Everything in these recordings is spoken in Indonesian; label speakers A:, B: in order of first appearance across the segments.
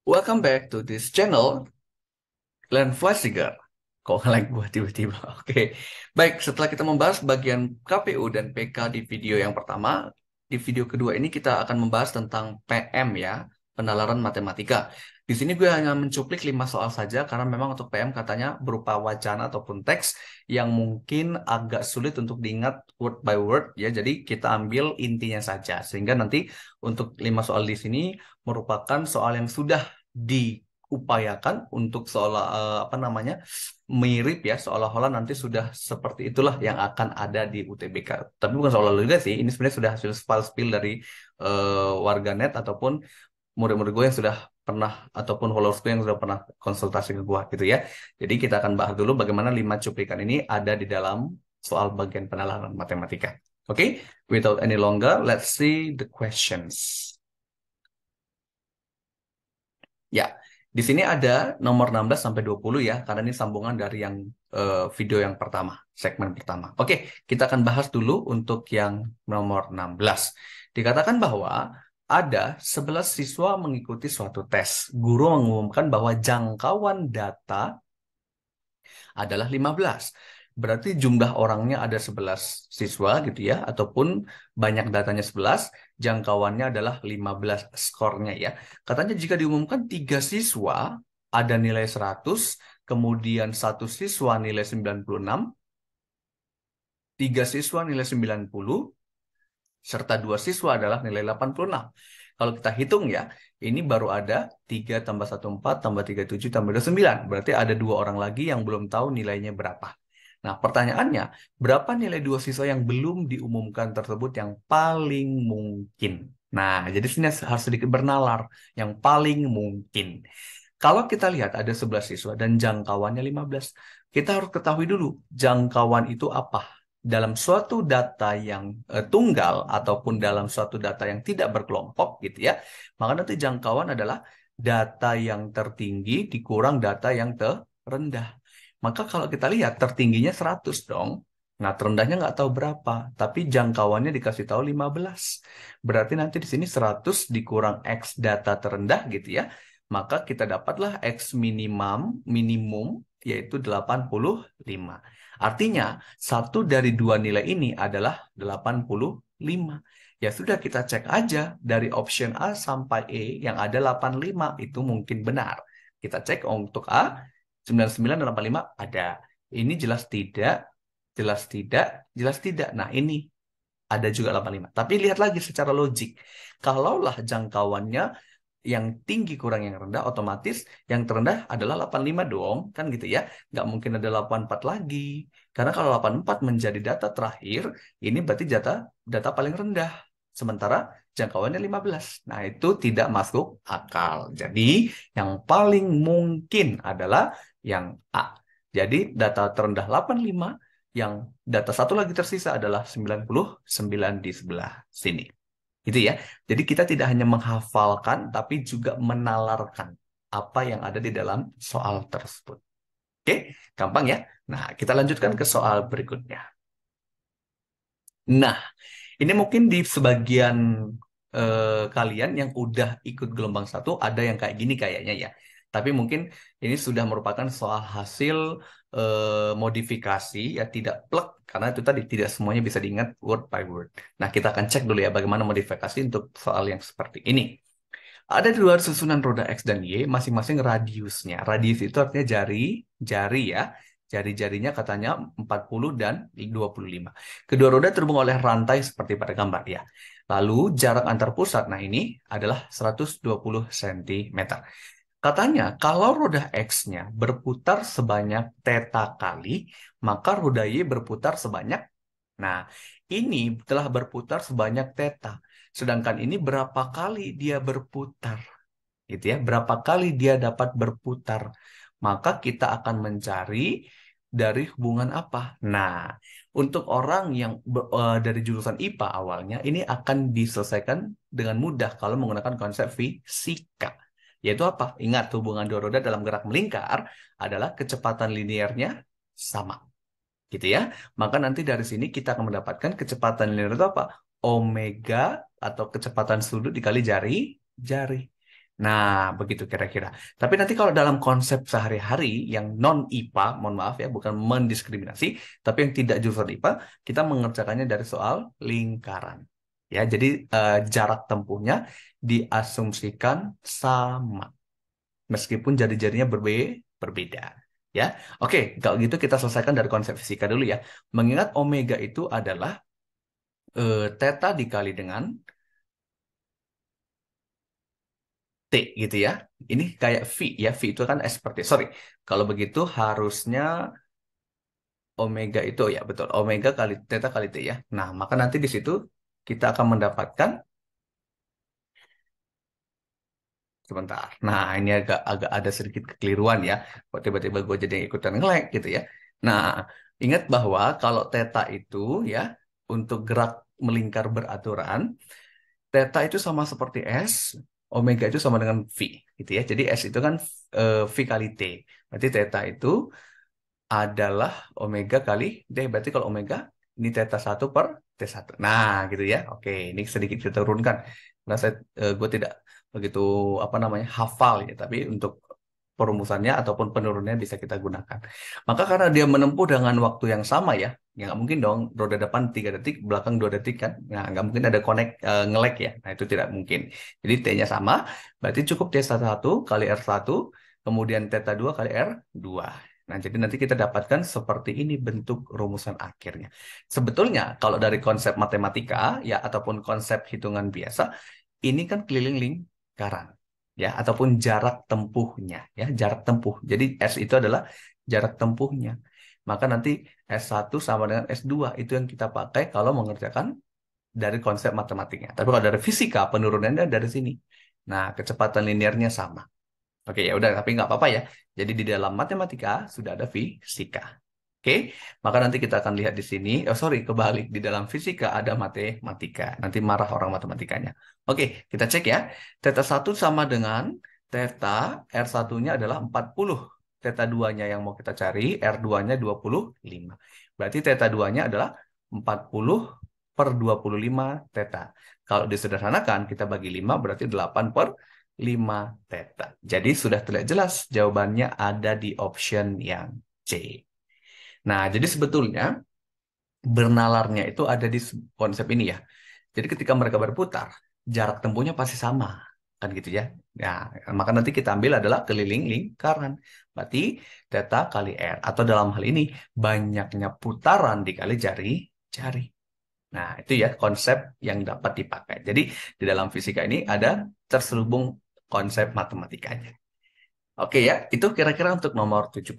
A: Welcome back to this channel, Learn Flashtrigger. Kok nge-lag gua tiba-tiba? Oke. Baik, setelah kita membahas bagian KPU dan PK di video yang pertama, di video kedua ini kita akan membahas tentang PM ya, penalaran matematika. Di sini gue hanya mencuplik 5 soal saja karena memang untuk PM katanya berupa wacana ataupun teks yang mungkin agak sulit untuk diingat word by word ya. Jadi kita ambil intinya saja sehingga nanti untuk 5 soal di sini merupakan soal yang sudah diupayakan untuk seolah apa namanya mirip ya seolah-olah nanti sudah seperti itulah yang akan ada di UTBK. Tapi bukan seolah juga sih, ini sebenarnya sudah hasil spill dari warganet ataupun murid-murid gue yang sudah pernah ataupun followers gue yang sudah pernah konsultasi ke gue gitu ya. Jadi kita akan bahas dulu bagaimana 5 cuplikan ini ada di dalam soal bagian penalaran matematika. Oke, without any longer, let's see the questions. Ya, di sini ada nomor 16 sampai 20 ya, karena ini sambungan dari yang video yang pertama, segmen pertama. Oke, kita akan bahas dulu untuk yang nomor 16. Dikatakan bahwa ada 11 siswa mengikuti suatu tes. Guru mengumumkan bahwa jangkauan data adalah 15. Berarti jumlah orangnya ada 11 siswa gitu ya, ataupun banyak datanya 11, jangkauannya adalah 15 skornya ya. Katanya jika diumumkan 3 siswa ada nilai 100, kemudian satu siswa nilai 96, 3 siswa nilai 90, serta 2 siswa adalah nilai 86. Kalau kita hitung ya, ini baru ada 3 tambah 1 4 tambah 3 7 tambah 2 9. Berarti ada 2 orang lagi yang belum tahu nilainya berapa. Nah, pertanyaannya, berapa nilai 2 siswa yang belum diumumkan tersebut yang paling mungkin? Nah, jadi sini harus sedikit bernalar. Yang paling mungkin. Kalau kita lihat ada 11 siswa dan jangkauannya 15, kita harus ketahui dulu jangkauan itu apa. Dalam suatu data yang tunggal ataupun dalam suatu data yang tidak berkelompok gitu ya, maka nanti jangkauan adalah data yang tertinggi dikurang data yang terendah. Maka kalau kita lihat tertingginya 100 dong. Nah, terendahnya nggak tahu berapa, tapi jangkauannya dikasih tahu 15. Berarti nanti di sini 100 dikurang X data terendah gitu ya. Maka kita dapatlah X minimum yaitu 85. Artinya, satu dari dua nilai ini adalah 85. Ya sudah, kita cek aja dari option A sampai E yang ada 85 itu mungkin benar. Kita cek untuk A, 99 dan 85 ada. Ini jelas tidak, jelas tidak, jelas tidak. Nah, ini ada juga 85. Tapi lihat lagi secara logik. Kalaulah jangkauannya yang tinggi kurang yang rendah, otomatis yang terendah adalah 85 dong, kan gitu ya. Nggak mungkin ada 84 lagi. Karena kalau 84 menjadi data terakhir, ini berarti data paling rendah. Sementara jangkauannya 15. Nah, itu tidak masuk akal. Jadi, yang paling mungkin adalah yang A. Jadi, data terendah 85, yang data satu lagi tersisa adalah 99 di sebelah sini. Gitu ya. Jadi kita tidak hanya menghafalkan, tapi juga menalarkan apa yang ada di dalam soal tersebut. Oke, gampang ya. Nah, kita lanjutkan ke soal berikutnya. Nah, ini mungkin di sebagian kalian yang udah ikut gelombang satu ada yang kayak gini kayaknya ya. Tapi mungkin ini sudah merupakan soal hasil modifikasi ya tidak plek karena itu tadi tidak semuanya bisa diingat word by word. Nah, kita akan cek dulu ya bagaimana modifikasi untuk soal yang seperti ini. Ada dua susunan roda X dan Y, masing-masing radiusnya. Radius itu artinya jari ya. Jari-jarinya katanya 40 dan 25. Kedua roda terhubung oleh rantai seperti pada gambar ya. Lalu jarak antar pusat, nah ini adalah 120 cm. Katanya kalau roda X-nya berputar sebanyak theta kali, maka roda Y berputar sebanyak. Nah, ini telah berputar sebanyak theta. Sedangkan ini berapa kali dia berputar? Gitu ya, berapa kali dia dapat berputar? Maka kita akan mencari dari hubungan apa? Nah, untuk orang yang dari jurusan IPA awalnya, ini akan diselesaikan dengan mudah kalau menggunakan konsep fisika. Yaitu apa? Ingat, hubungan dua roda dalam gerak melingkar adalah kecepatan linearnya sama. Gitu ya. Maka nanti dari sini kita akan mendapatkan kecepatan linear itu apa? Omega atau kecepatan sudut dikali jari. Nah, begitu kira-kira. Tapi nanti kalau dalam konsep sehari-hari yang non IPA, mohon maaf ya, bukan mendiskriminasi, tapi yang tidak jurusan IPA, kita mengerjakannya dari soal lingkaran. Ya, jadi jarak tempuhnya diasumsikan sama, meskipun jari-jarinya berbeda. Ya, oke. Kalau gitu kita selesaikan dari konsep fisika dulu ya. Mengingat omega itu adalah theta dikali dengan T gitu ya. Ini kayak V ya. V itu kan seperti, sorry. Kalau begitu harusnya omega itu, ya betul. Omega kali theta kali T ya. Nah, maka nanti di situ kita akan mendapatkan, sebentar. Nah, ini agak agak ada sedikit kekeliruan ya. Kok tiba-tiba gue jadi ikutan nge-lag gitu ya. Nah, ingat bahwa kalau theta itu ya, untuk gerak melingkar beraturan, theta itu sama seperti S, omega itu sama dengan V gitu ya. Jadi S itu kan V kali T. Berarti theta itu adalah omega kali D. Berarti kalau omega ini theta 1 per T1. Nah, gitu ya. Oke, ini sedikit kita turunkan. Karena gue tidak begitu apa namanya hafal ya, tapi untuk perumusannya ataupun penurunannya bisa kita gunakan. Maka karena dia menempuh dengan waktu yang sama ya nggak mungkin dong roda depan 3 detik, belakang 2 detik kan. Nah, nggak mungkin ada nge-lag ya. Nah, itu tidak mungkin. Jadi T-nya sama, berarti cukup T1 kali R1, kemudian theta 2 kali R2. Nah, jadi nanti kita dapatkan seperti ini bentuk rumusan akhirnya. Sebetulnya kalau dari konsep matematika ya ataupun konsep hitungan biasa, ini kan keliling lingkaran ya ataupun jarak tempuhnya ya, jarak tempuh. Jadi S itu adalah jarak tempuhnya. Maka nanti S1 sama dengan S2 itu yang kita pakai kalau mengerjakan dari konsep matematiknya. Tapi kalau dari fisika penurunannya dari sini. Nah, kecepatan linearnya sama. Oke, ya udah, tapi nggak apa-apa ya. Jadi di dalam matematika sudah ada fisika. Oke, maka nanti kita akan lihat di sini. Oh, sorry, kebalik. Di dalam fisika ada matematika. Nanti marah orang matematikanya. Oke, kita cek ya. Theta 1 sama dengan theta R1-nya adalah 40. Theta 2-nya yang mau kita cari, R2-nya 25. Berarti theta 2-nya adalah 40 per 25 theta. Kalau disederhanakan, kita bagi 5 berarti 8 per 5 theta. Jadi sudah terlihat jelas jawabannya ada di option yang C. Nah, jadi sebetulnya bernalarnya itu ada di konsep ini ya. Jadi ketika mereka berputar, jarak tempuhnya pasti sama. Kan gitu ya. Nah, maka nanti kita ambil adalah keliling lingkaran. Berarti theta kali R. Atau dalam hal ini, banyaknya putaran dikali jari-jari. Nah, itu ya konsep yang dapat dipakai. Jadi di dalam fisika ini ada terselubung konsep matematikanya. Oke ya, itu kira-kira untuk nomor 17.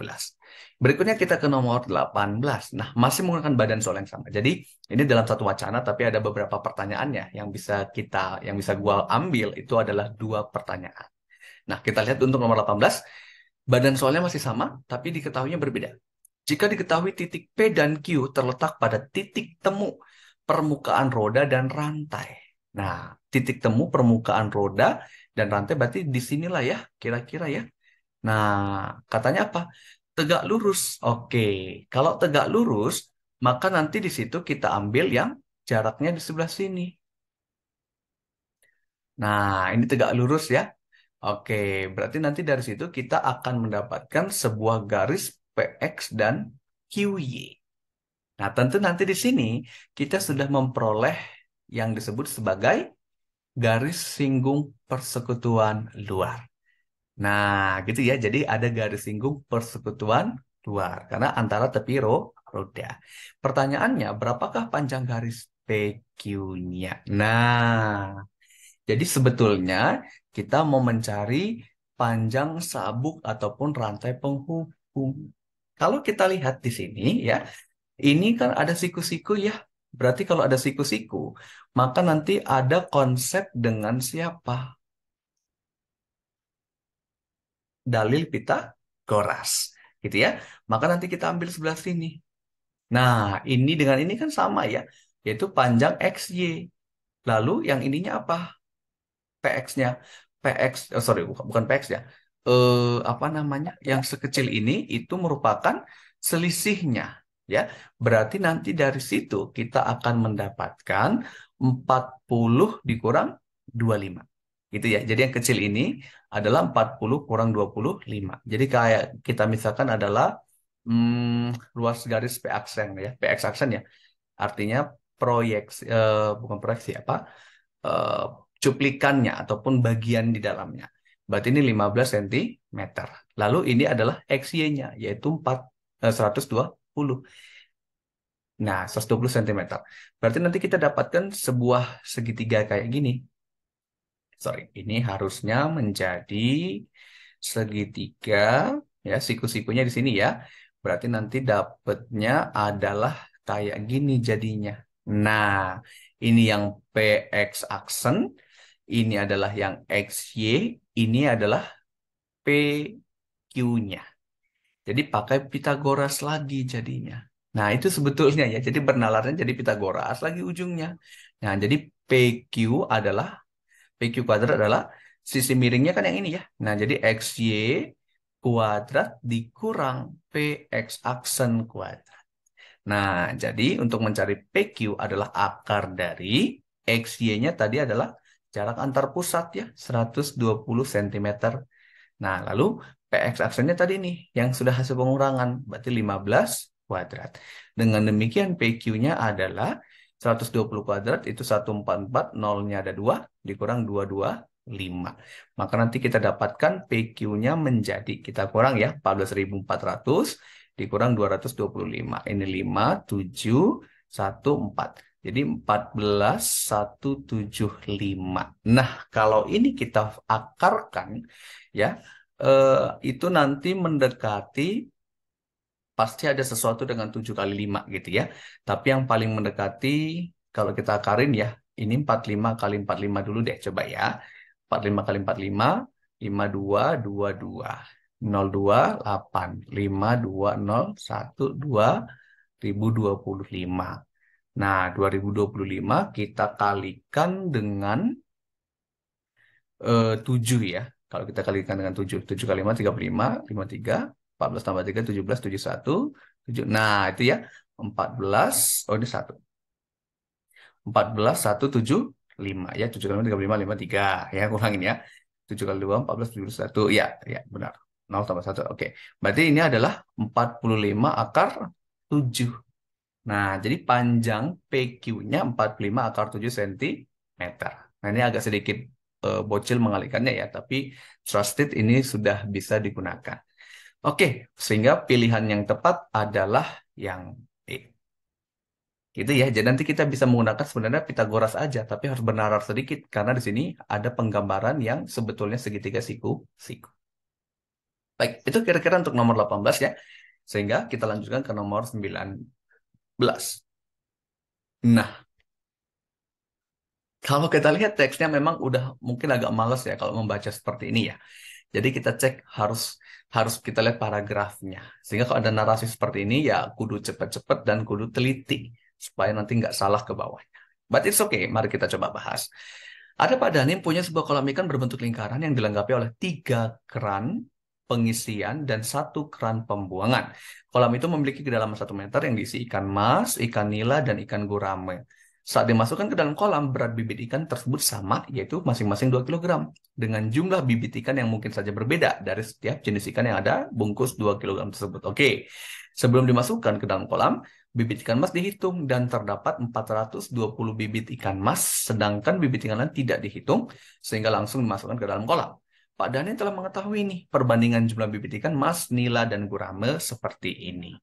A: Berikutnya kita ke nomor 18. Nah, masih menggunakan badan soal yang sama. Jadi, ini dalam satu wacana, tapi ada beberapa pertanyaannya yang bisa gua ambil itu adalah dua pertanyaan. Nah, kita lihat untuk nomor 18, badan soalnya masih sama, tapi diketahuinya berbeda. Jika diketahui titik P dan Q terletak pada titik temu permukaan roda dan rantai. Nah, titik temu permukaan roda dan rantai berarti di sinilah ya, kira-kira ya. Nah, katanya apa? Tegak lurus. Oke, kalau tegak lurus, maka nanti di situ kita ambil yang jaraknya di sebelah sini. Nah, ini tegak lurus ya. Oke, berarti nanti dari situ kita akan mendapatkan sebuah garis PX dan QY. Nah, tentu nanti di sini kita sudah memperoleh yang disebut sebagai garis singgung persekutuan luar. Nah, gitu ya. Jadi ada garis singgung persekutuan luar karena antara tepi roda. Pertanyaannya, berapakah panjang garis PQ-nya? Nah, jadi sebetulnya kita mau mencari panjang sabuk ataupun rantai penghubung. Kalau kita lihat di sini ya, ini kan ada siku-siku ya. Berarti kalau ada siku-siku, maka nanti ada konsep dengan siapa? Dalil Pitagoras. Gitu ya. Maka nanti kita ambil sebelah sini. Nah, ini dengan ini kan sama ya, yaitu panjang XY. Lalu yang ininya apa? PX-nya. PX, oh sorry, bukan PX ya. Apa namanya? Yang sekecil ini itu merupakan selisihnya. Ya, berarti nanti dari situ kita akan mendapatkan 40 dikurang 25. Gitu ya. Jadi yang kecil ini adalah 40 kurang 25. Jadi kayak kita misalkan adalah ruas garis P aksen ya, PX aksen ya. Artinya bukan proyeksi apa? eh, cuplikannya ataupun bagian di dalamnya. Berarti ini 15 cm. Lalu ini adalah XY-nya yaitu 120. Nah, 120 cm. Berarti nanti kita dapatkan sebuah segitiga kayak gini. Sorry, ini harusnya menjadi segitiga ya, siku-sikunya di sini ya. Berarti nanti dapatnya adalah kayak gini jadinya. Nah, ini yang PX aksen, ini adalah yang XY, ini adalah PQ-nya. Jadi pakai Pitagoras lagi jadinya. Nah, itu sebetulnya ya. Jadi bernalarnya jadi Pitagoras lagi ujungnya. Nah, jadi PQ adalah PQ kuadrat adalah sisi miringnya kan yang ini ya. Nah, jadi XY kuadrat dikurang PX aksen kuadrat. Nah, jadi untuk mencari PQ adalah akar dari XY-nya tadi adalah jarak antar pusat ya, 120 cm. Nah, lalu PX aksennya tadi nih yang sudah hasil pengurangan, berarti 15 kuadrat. Dengan demikian PQ-nya adalah 120 kuadrat itu 144, nolnya ada 2, dikurang 225. Maka nanti kita dapatkan PQ-nya menjadi, kita kurang ya, 14.400 dikurang 225. Ini 5, 7, 1, 4. Jadi 14.175. Nah, kalau ini kita akarkan, ya itu nanti mendekati pasti ada sesuatu dengan 7 kali 5 gitu ya. Tapi yang paling mendekati kalau kita akarin ya, ini 45 kali 45 dulu deh coba ya. 45 kali 45, 5222. 028, 5201, 2025. Nah, 2025 kita kalikan dengan 7 ya. Kalau kita kalikan dengan 7, 7 kali 5, 35, 53, 14 tambah 3, 17, 71, 7. Nah, itu ya. 14, oh ini 1. 14, 1, 7, 5. Ya, 7 kali 5, 35, 53. Ya, kurangin ya. 7 kali 2, 14, 71. Ya, ya, benar. 0 tambah 1. Oke. Berarti ini adalah 45 akar 7. Nah, jadi panjang PQ-nya 45 akar 7 cm. Nah, ini agak sedikit bocil mengalihkannya ya, tapi trusted ini sudah bisa digunakan. Oke, sehingga pilihan yang tepat adalah yang E. Gitu ya. Jadi nanti kita bisa menggunakan sebenarnya Pitagoras aja, tapi harus bernalar sedikit karena di sini ada penggambaran yang sebetulnya segitiga siku-siku. Baik, itu kira-kira untuk nomor 18 ya. Sehingga kita lanjutkan ke nomor 19. Nah, kalau kita lihat teksnya memang udah mungkin agak males ya kalau membaca seperti ini ya. Jadi kita cek harus harus kita lihat paragrafnya. Sehingga kalau ada narasi seperti ini ya kudu cepet-cepet dan kudu teliti supaya nanti nggak salah ke bawahnya. But it's okay, mari kita coba bahas. Ada Pak Danim punya sebuah kolam ikan berbentuk lingkaran yang dilengkapi oleh 3 keran pengisian dan 1 keran pembuangan. Kolam itu memiliki kedalaman 1 meter yang diisi ikan mas, ikan nila, dan ikan gurame. Saat dimasukkan ke dalam kolam, berat bibit ikan tersebut sama, yaitu masing-masing 2 kilogram. Dengan jumlah bibit ikan yang mungkin saja berbeda dari setiap jenis ikan yang ada bungkus 2 kilogram tersebut. Oke, sebelum dimasukkan ke dalam kolam, bibit ikan mas dihitung dan terdapat 420 bibit ikan mas, sedangkan bibit ikan lain tidak dihitung, sehingga langsung dimasukkan ke dalam kolam. Pak Daniel telah mengetahui nih perbandingan jumlah bibit ikan mas, nila, dan gurame seperti ini.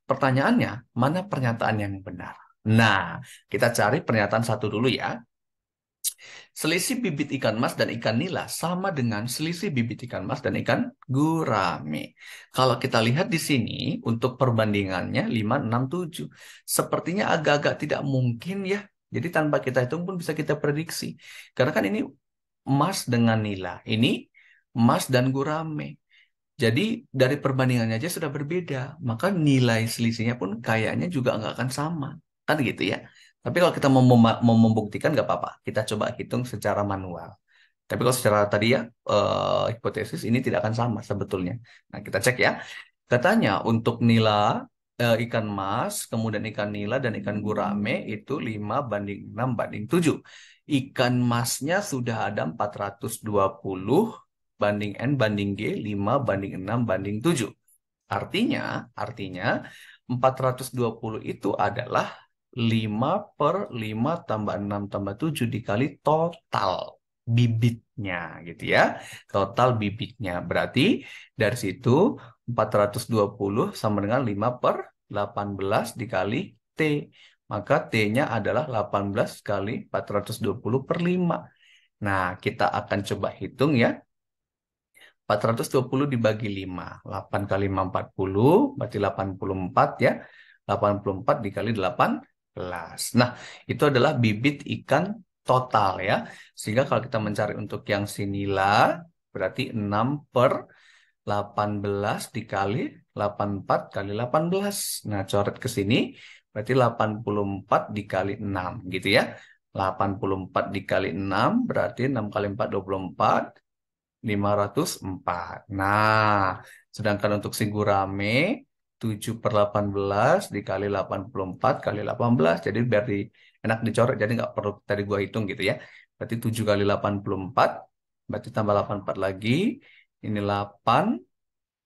A: Pertanyaannya, mana pernyataan yang benar? Nah, kita cari pernyataan satu dulu ya. Selisih bibit ikan mas dan ikan nila sama dengan selisih bibit ikan mas dan ikan gurame. Kalau kita lihat di sini untuk perbandingannya 5, 6, 7. Sepertinya agak-agak tidak mungkin ya. Jadi tanpa kita hitung pun bisa kita prediksi. Karena kan ini mas dengan nila. Ini mas dan gurame. Jadi dari perbandingannya aja sudah berbeda. Maka nilai selisihnya pun kayaknya juga nggak akan sama. Kan gitu ya. Tapi kalau kita mau membuktikan nggak apa-apa. Kita coba hitung secara manual. Tapi kalau secara tadi ya, hipotesis ini tidak akan sama sebetulnya. Nah, kita cek ya. Katanya untuk nila, ikan mas, kemudian ikan nila dan ikan gurame itu 5:6:7. Ikan masnya sudah ada 420 banding N banding G 5:6:7. Artinya 420 itu adalah 5 per 5 tambah 6 tambah 7 dikali total bibitnya gitu ya. Total bibitnya. Berarti dari situ 420 sama dengan 5 per 18 dikali T. Maka T-nya adalah 18 kali 420 per 5. Nah, kita akan coba hitung ya. 420 dibagi 5. 8 kali 5 40, berarti 84 ya. 84 dikali 18. Nah, itu adalah bibit ikan total ya. Sehingga kalau kita mencari untuk yang sinila, berarti 6 per 18 dikali 84 kali 18. Nah, coret ke sini, berarti 84 dikali 6 gitu ya. 84 dikali 6, berarti 6 kali 4, 24. 504. Nah, sedangkan untuk si gurame 7 per 18 dikali 84 kali 18. Jadi biar enak dicoret, jadi nggak perlu tadi gua hitung gitu ya. Berarti 7 kali 84, berarti tambah 84 lagi. Ini 8,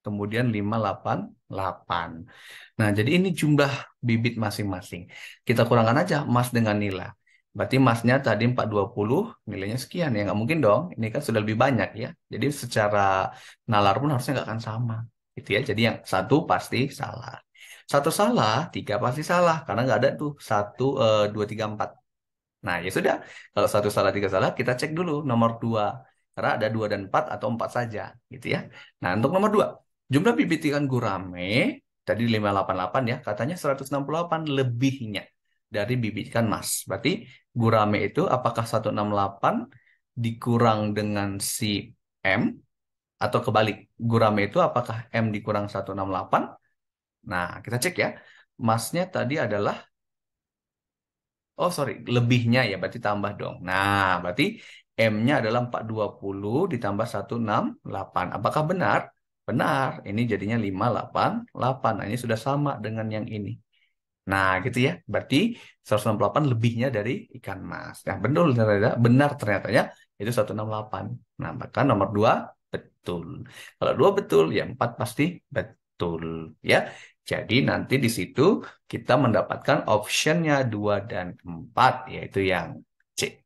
A: kemudian 588. Nah, jadi ini jumlah bibit masing-masing. Kita kurangkan aja emas dengan nila. Berarti emasnya tadi 420, nilainya sekian. Ya nggak mungkin dong. Ini kan sudah lebih banyak ya. Jadi secara nalar pun harusnya nggak akan sama. Gitu ya. Jadi yang satu pasti salah. Satu salah, tiga pasti salah. Karena nggak ada tuh. Satu, dua, tiga, empat. Nah, ya sudah. Kalau satu salah, tiga salah, kita cek dulu nomor dua. Karena ada dua dan empat atau empat saja. Gitu ya. Nah, untuk nomor dua. Jumlah bibit ikan gurame tadi 588 ya, katanya 168 lebihnya dari bibit ikan mas. Berarti gurame itu apakah 168 dikurang dengan si M atau kebalik? Gurame itu apakah M dikurang 168? Nah, kita cek ya. Masnya tadi adalah, oh sorry, lebihnya ya, berarti tambah dong. Nah, berarti M-nya adalah 420 ditambah 168. Apakah benar? Benar. Ini jadinya 588. Nah, ini sudah sama dengan yang ini. Nah, gitu ya. Berarti 168 lebihnya dari ikan mas. Nah, benar ternyata ya. Itu 168. Nah, maka nomor 2 betul. Kalau 2 betul, ya 4 pasti betul. Ya. Jadi nanti di situ kita mendapatkan optionnya 2 dan 4, yaitu yang C.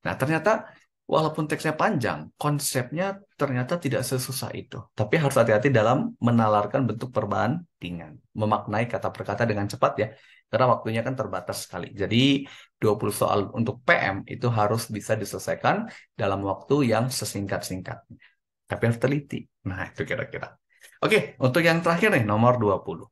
A: Nah, ternyata walaupun teksnya panjang, konsepnya ternyata tidak sesusah itu. Tapi harus hati-hati dalam menalarkan bentuk perbandingan. Memaknai kata per kata dengan cepat ya. Karena waktunya kan terbatas sekali. Jadi 20 soal untuk PM itu harus bisa diselesaikan dalam waktu yang sesingkat-singkatnya. Tapi harus teliti. Nah, itu kira-kira. Oke, untuk yang terakhir nih, nomor 20.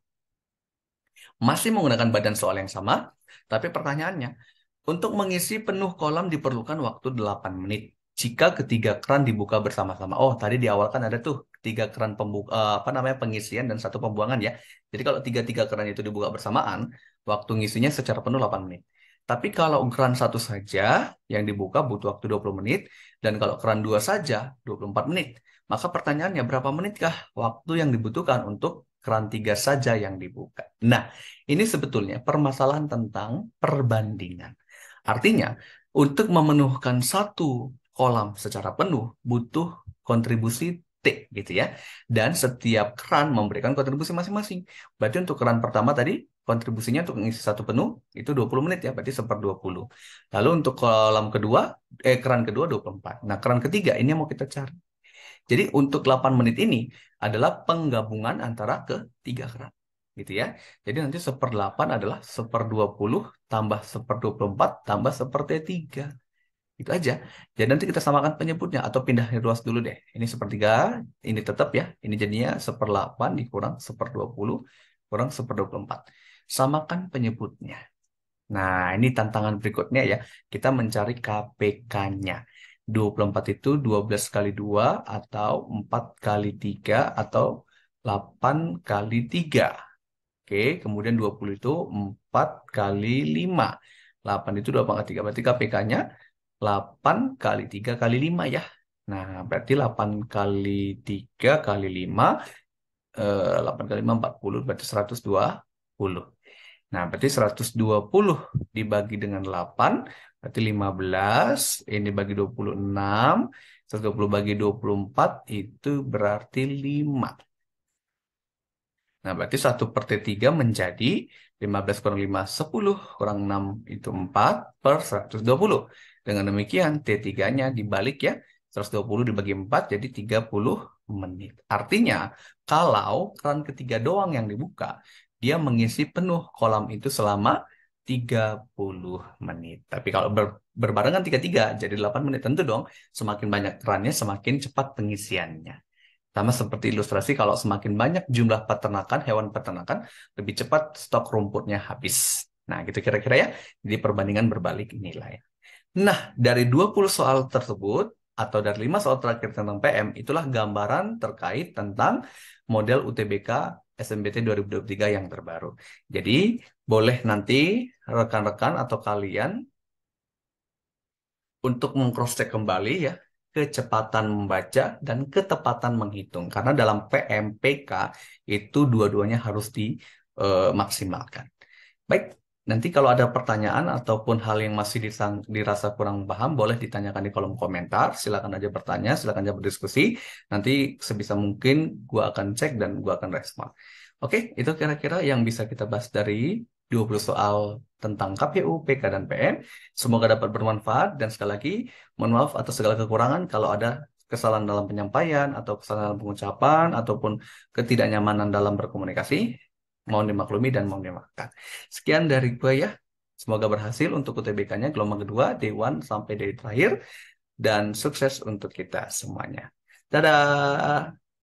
A: Masih menggunakan badan soal yang sama, tapi pertanyaannya, untuk mengisi penuh kolam diperlukan waktu 8 menit. Jika ketiga keran dibuka bersama-sama. Oh, tadi di awal kan ada tuh tiga keran pembuka, apa namanya, pengisian dan satu pembuangan ya. Jadi kalau tiga keran itu dibuka bersamaan, waktu ngisinya secara penuh 8 menit. Tapi kalau keran satu saja yang dibuka butuh waktu 20 menit, dan kalau keran dua saja 24 menit. Maka pertanyaannya berapa menitkah waktu yang dibutuhkan untuk keran tiga saja yang dibuka? Nah, ini sebetulnya permasalahan tentang perbandingan. Artinya, untuk memenuhkan satu kolam secara penuh butuh kontribusi T gitu ya. Dan setiap keran memberikan kontribusi masing-masing. Berarti untuk keran pertama tadi kontribusinya untuk mengisi satu penuh itu 20 menit ya, berarti 1/20. Lalu untuk kolam kedua, keran kedua 24. Nah, keran ketiga ini yang mau kita cari. Jadi untuk 8 menit ini adalah penggabungan antara ketiga keran. Gitu ya. Jadi nanti 1/8 adalah 1/20 tambah 1/24 tambah 1/3. Itu aja. Jadi nanti kita samakan penyebutnya atau pindah ruas dulu deh. Ini 1/3, ini tetap ya. Ini jadinya 1/8 dikurang 1/20 kurang 1/24. Samakan penyebutnya. Nah, ini tantangan berikutnya ya. Kita mencari KPK-nya. 24 itu 12 kali 2 atau 4 kali 3 atau 8 kali 3. Oke, kemudian 20 itu 4 kali 5. 8 itu 2 pangkat 3. Berarti KPK-nya 8 kali 3 kali 5 ya. Nah, berarti 8 kali 3 kali 5, 8 kali 5, 40, berarti 120. Nah, berarti 120 dibagi dengan 8, berarti 15. Ini bagi 26. 120 bagi 24 itu berarti 5. Nah, berarti 1/3 menjadi 15 kurang 5, 10. Kurang 6 itu 4 per 120. Dengan demikian, T3-nya dibalik ya. 120 dibagi 4 jadi 30 menit. Artinya, kalau keran ketiga doang yang dibuka, dia mengisi penuh kolam itu selama 30 menit. Tapi kalau berbarengan tiga-tiga jadi 8 menit. Tentu dong, semakin banyak kerannya, semakin cepat pengisiannya. Sama seperti ilustrasi, kalau semakin banyak jumlah peternakan, hewan peternakan, lebih cepat stok rumputnya habis. Nah, gitu kira-kira ya. Jadi perbandingan berbalik nilai. Nah, dari 20 soal tersebut, atau dari 5 soal terakhir tentang PM, itulah gambaran terkait tentang model UTBK SNBT 2023 yang terbaru. Jadi, boleh nanti rekan-rekan atau kalian untuk meng-cross-check kembali ya kecepatan membaca dan ketepatan menghitung. Karena dalam PMPK itu dua-duanya harus dimaksimalkan. Baik, nanti kalau ada pertanyaan ataupun hal yang masih dirasa kurang paham, boleh ditanyakan di kolom komentar. Silakan aja bertanya, silakan aja berdiskusi. Nanti sebisa mungkin gua akan cek dan gua akan respon. Oke, itu kira-kira yang bisa kita bahas dari 20 soal tentang KPU, PK, dan PM. Semoga dapat bermanfaat dan sekali lagi mohon maaf atas segala kekurangan kalau ada kesalahan dalam penyampaian atau kesalahan dalam pengucapan ataupun ketidaknyamanan dalam berkomunikasi. Mohon dimaklumi dan mohon dimaafkan. Sekian dari gue ya. Semoga berhasil untuk UTBK-nya gelombang kedua, day 1 sampai day terakhir. Dan sukses untuk kita semuanya. Dadah!